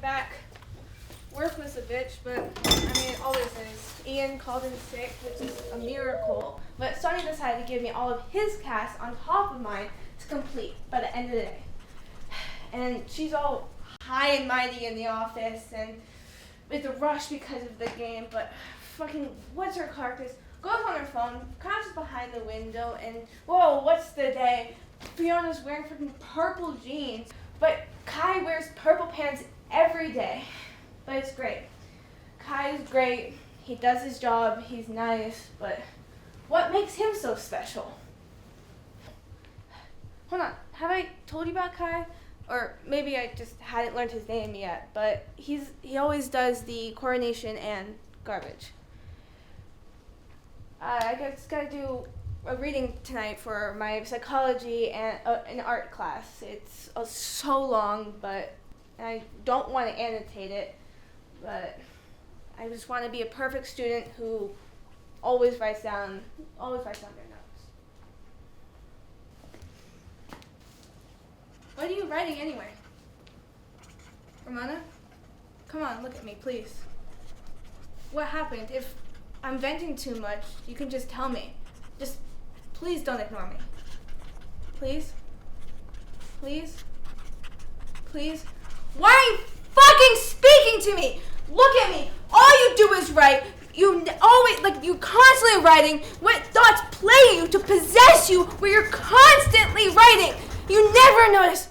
back. Work was a bitch, but I mean, it always is. Ian called in sick, which is a miracle. But Sonny decided to give me all of his cast on top of mine to complete by the end of the day. And she's all high and mighty in the office, and it's a rush because of the game, but fucking, what's her carcass? Goes on her phone, crouches behind the window, and whoa, what's the day? Fiona's wearing freaking purple jeans, but Kai wears purple pants every day. But it's great. Kai is great. He does his job. He's nice. But what makes him so special? Hold on. Have I told you about Kai? Or maybe I just hadn't learned his name yet. But he always does the coronation and garbage. I just gotta do a reading tonight for my psychology and an art class. It's so long, but I don't want to annotate it. But I just want to be a perfect student who always writes down their notes. What are you writing anyway? Ramona? Come on, look at me, please. What happened? If I'm venting too much, you can just tell me. Just please don't ignore me. Please? Please? Please? Why are you fucking speaking to me? Look at me. All you do is write. You constantly writing. What thoughts play you to possess you where you're constantly writing? You never notice